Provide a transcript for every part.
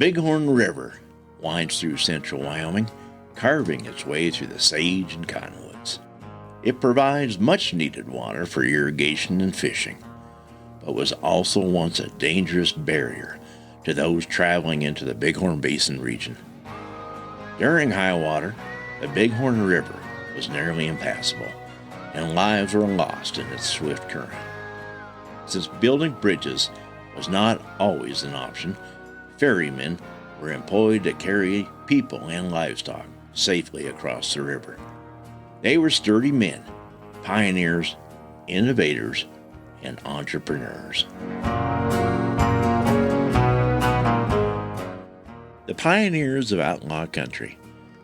Bighorn River winds through central Wyoming, carving its way through the sage and cottonwoods. It provides much-needed water for irrigation and fishing, but was also once a dangerous barrier to those traveling into the Bighorn Basin region. During high water, the Bighorn River was nearly impassable, and lives were lost in its swift current. Since building bridges was not always an option, ferrymen were employed to carry people and livestock safely across the river. They were sturdy men, pioneers, innovators, and entrepreneurs. The pioneers of outlaw country,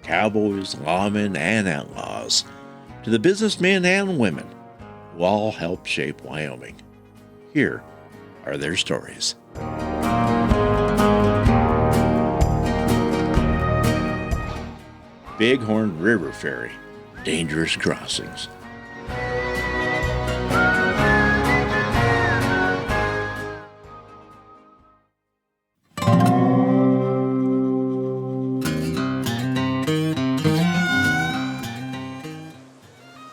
cowboys, lawmen, and outlaws, to the businessmen and women who all helped shape Wyoming. Here are their stories. Bighorn River Ferry, dangerous crossings.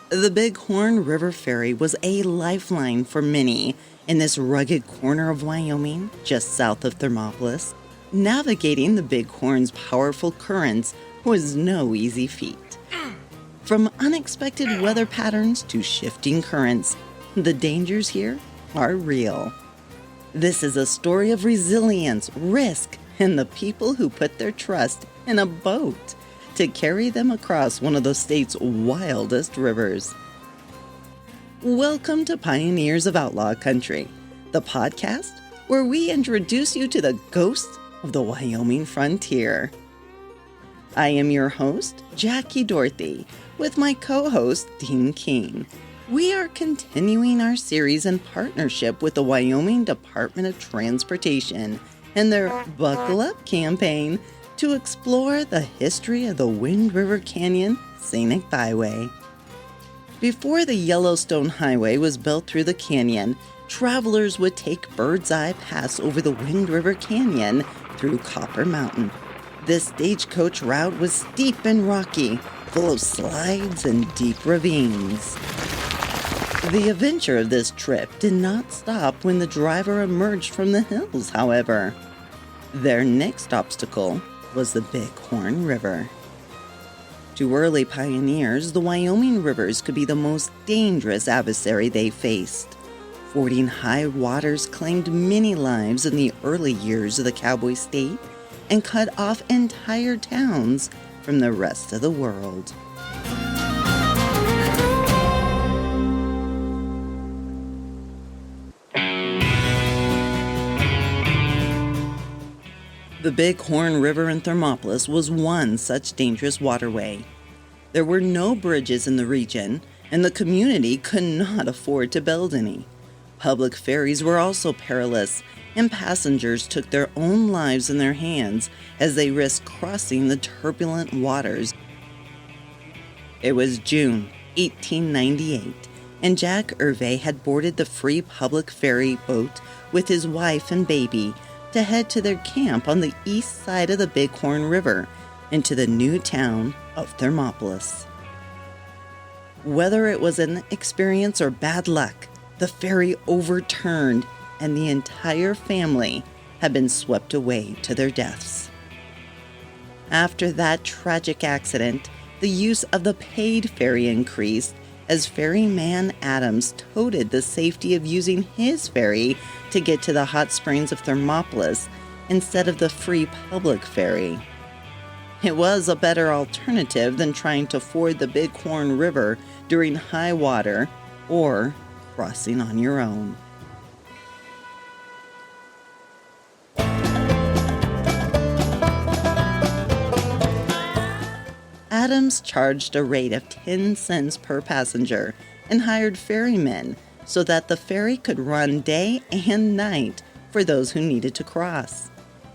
The Bighorn River Ferry was a lifeline for many in this rugged corner of Wyoming, just south of Thermopolis. Navigating the Bighorn's powerful currents was no easy feat. From unexpected weather patterns to shifting currents, the dangers here are real. This is a story of resilience, risk, and the people who put their trust in a boat to carry them across one of the state's wildest rivers. Welcome to Pioneers of Outlaw Country, the podcast where we introduce you to the ghosts of the Wyoming frontier. I am your host, Jackie Dorothy, with my co-host, Dean King. We are continuing our series in partnership with the Wyoming Department of Transportation and their Buckle Up campaign to explore the history of the Wind River Canyon Scenic Byway. Before the Yellowstone Highway was built through the canyon, travelers would take bird's-eye pass over the Wind River Canyon through Copper Mountain. This stagecoach route was steep and rocky, full of slides and deep ravines. The adventure of this trip did not stop when the driver emerged from the hills, however. Their next obstacle was the Bighorn River. To early pioneers, the Wyoming rivers could be the most dangerous adversary they faced. Fording high waters claimed many lives in the early years of the Cowboy State and cut off entire towns from the rest of the world. The Bighorn River in Thermopolis was one such dangerous waterway. There were no bridges in the region, and the community could not afford to build any. Public ferries were also perilous, and passengers took their own lives in their hands as they risked crossing the turbulent waters. It was June 1898, and Jack Irvay had boarded the free public ferry boat with his wife and baby to head to their camp on the east side of the Bighorn River into the new town of Thermopolis. Whether it was an experience or bad luck, the ferry overturned and the entire family had been swept away to their deaths. After that tragic accident, the use of the paid ferry increased as ferryman Adams touted the safety of using his ferry to get to the hot springs of Thermopolis instead of the free public ferry. It was a better alternative than trying to ford the Bighorn River during high water or crossing on your own. Adams charged a rate of 10 cents per passenger and hired ferrymen so that the ferry could run day and night for those who needed to cross.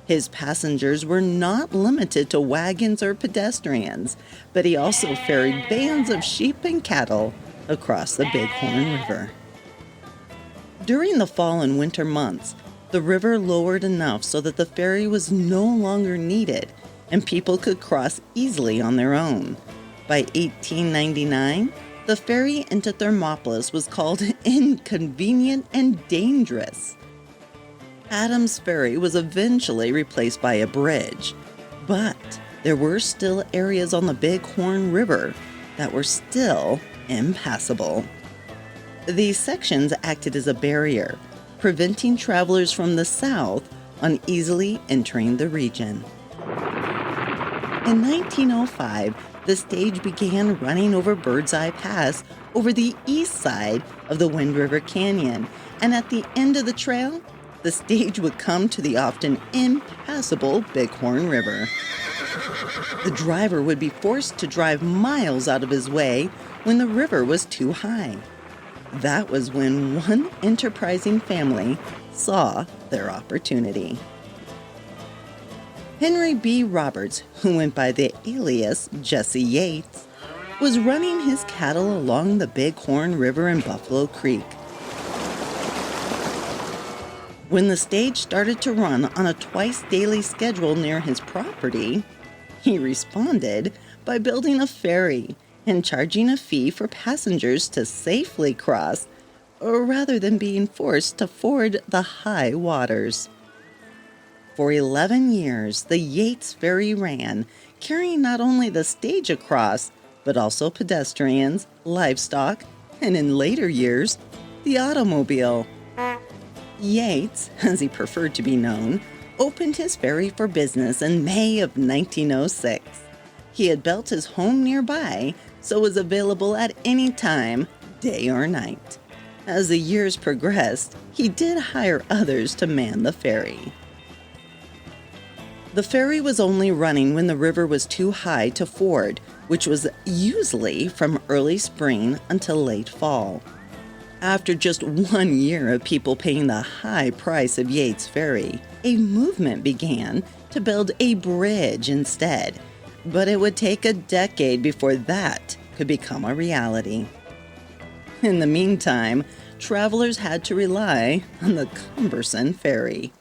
His passengers were not limited to wagons or pedestrians, but he also ferried bands of sheep and cattle across the Bighorn River. During the fall and winter months, the river lowered enough so that the ferry was no longer needed and people could cross easily on their own. By 1899, the ferry into Thermopolis was called inconvenient and dangerous. Adams Ferry was eventually replaced by a bridge, but there were still areas on the Bighorn River that were still impassable. These sections acted as a barrier, preventing travelers from the south on easily entering the region. In 1905, the stage began running over Birdseye Pass over the east side of the Wind River Canyon, and at the end of the trail, the stage would come to the often impassable Bighorn River. The driver would be forced to drive miles out of his way when the river was too high. That was when one enterprising family saw their opportunity. Henry B. Roberts, who went by the alias Jesse Yates, was running his cattle along the Bighorn River in Buffalo Creek. When the stage started to run on a twice-daily schedule near his property, he responded by building a ferry and charging a fee for passengers to safely cross, rather than being forced to ford the high waters. For 11 years, the Yates Ferry ran, carrying not only the stage across, but also pedestrians, livestock, and in later years, the automobile. Yates, as he preferred to be known, opened his ferry for business in May of 1906. He had built his home nearby, so was available at any time, day or night. As the years progressed, he did hire others to man the ferry. The ferry was only running when the river was too high to ford, which was usually from early spring until late fall. After just 1 year of people paying the high price of Yates Ferry, a movement began to build a bridge instead, but it would take a decade before that could become a reality. In the meantime, travelers had to rely on the cumbersome ferry.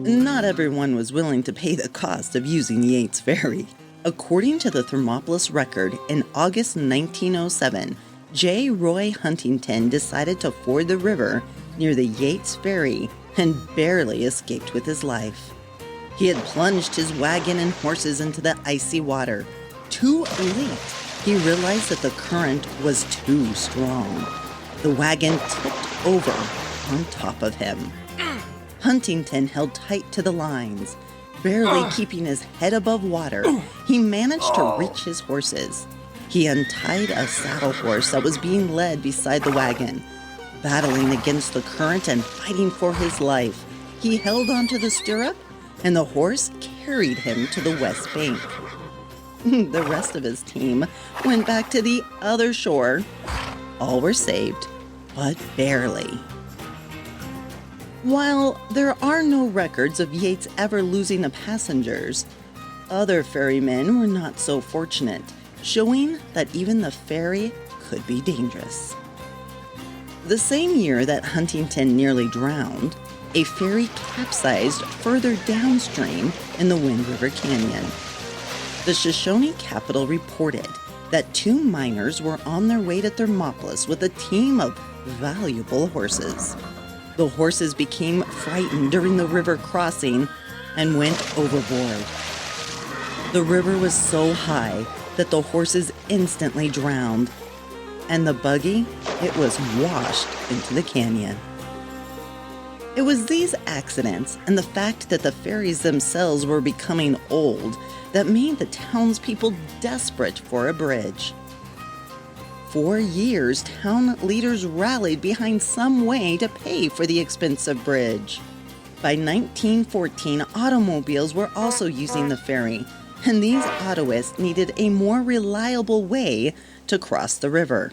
Not everyone was willing to pay the cost of using Yates Ferry. According to the Thermopolis record, in August 1907, J. Roy Huntington decided to ford the river near the Yates Ferry and barely escaped with his life. He had plunged his wagon and horses into the icy water. Too late, he realized that the current was too strong. The wagon tipped over on top of him. Huntington held tight to the lines. Barely keeping his head above water, he managed to reach his horses. He untied a saddle horse that was being led beside the wagon. Battling against the current and fighting for his life, he held onto the stirrup, and the horse carried him to the west bank. The rest of his team went back to the other shore. All were saved, but barely. While there are no records of Yates ever losing the passengers, other ferrymen were not so fortunate, showing that even the ferry could be dangerous. The same year that Huntington nearly drowned, a ferry capsized further downstream in the Wind River Canyon. The Shoshone Capital reported that 2 miners were on their way to Thermopolis with a team of valuable horses. The horses became frightened during the river crossing and went overboard. The river was so high that the horses instantly drowned, and the buggy, it was washed into the canyon. It was these accidents and the fact that the ferries themselves were becoming old that made the townspeople desperate for a bridge. For years, town leaders rallied behind some way to pay for the expensive bridge. By 1914, automobiles were also using the ferry, and these autoists needed a more reliable way to cross the river.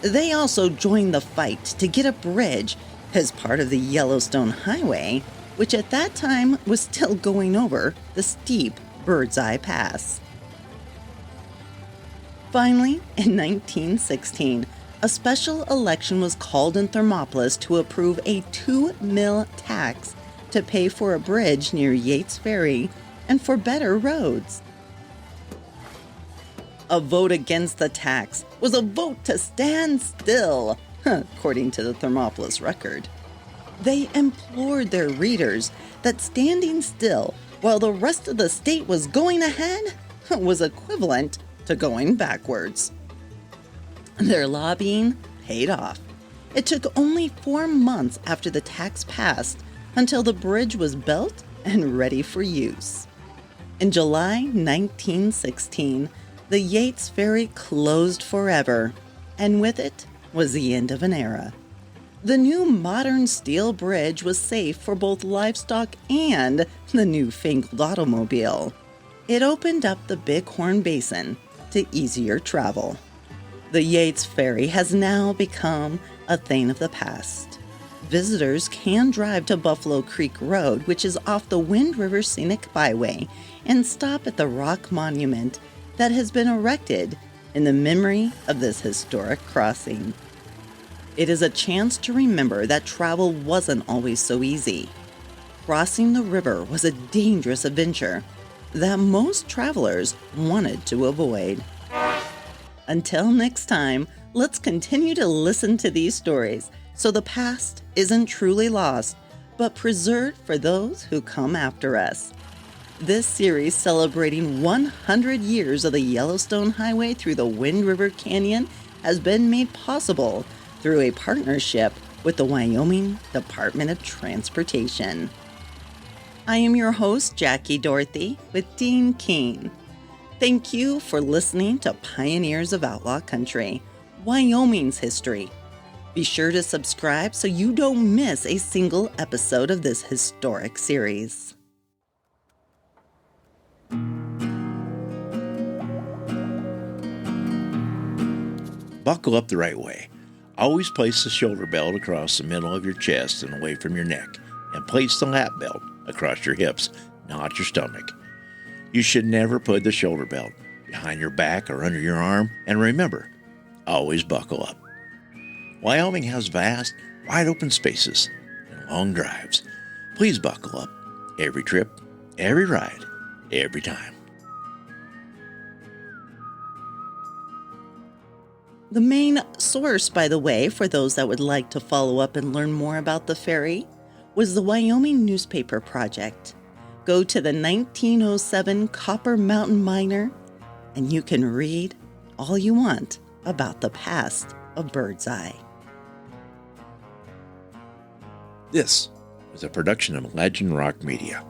They also joined the fight to get a bridge as part of the Yellowstone Highway which at that time was still going over the steep Bird's Eye Pass. Finally, in 1916, a special election was called in Thermopolis to approve a 2 mil tax to pay for a bridge near Yates Ferry and for better roads. A vote against the tax was a vote to stand still, according to the Thermopolis record. They implored their readers that standing still while the rest of the state was going ahead was equivalent to going backwards. Their lobbying paid off. It took only 4 months after the tax passed until the bridge was built and ready for use. In July 1916, the Yates Ferry closed forever, and with it was the end of an era. The new modern steel bridge was safe for both livestock and the newfangled automobile. It opened up the Bighorn Basin to easier travel. The Yates Ferry has now become a thing of the past. Visitors can drive to Buffalo Creek Road, which is off the Wind River Scenic Byway, and stop at the rock monument that has been erected in the memory of this historic crossing. It is a chance to remember that travel wasn't always so easy. Crossing the river was a dangerous adventure that most travelers wanted to avoid. Until next time, let's continue to listen to these stories so the past isn't truly lost, but preserved for those who come after us. This series celebrating 100 years of the Yellowstone Highway through the Wind River Canyon has been made possible through a partnership with the Wyoming Department of Transportation. I am your host, Jackie Dorothy, with Dean Keene. Thank you for listening to Pioneers of Outlaw Country, Wyoming's history. Be sure to subscribe so you don't miss a single episode of this historic series. Buckle up the right way. Always place the shoulder belt across the middle of your chest and away from your neck, and place the lap belt across your hips, not your stomach. You should never put the shoulder belt behind your back or under your arm, and remember, always buckle up. Wyoming has vast, wide open spaces and long drives. Please buckle up every trip, every ride, every time. The main source, by the way, for those that would like to follow up and learn more about the ferry, was the Wyoming Newspaper Project. Go to the 1907 Copper Mountain Miner, and you can read all you want about the past of Bird's Eye. This was a production of Legend Rock Media.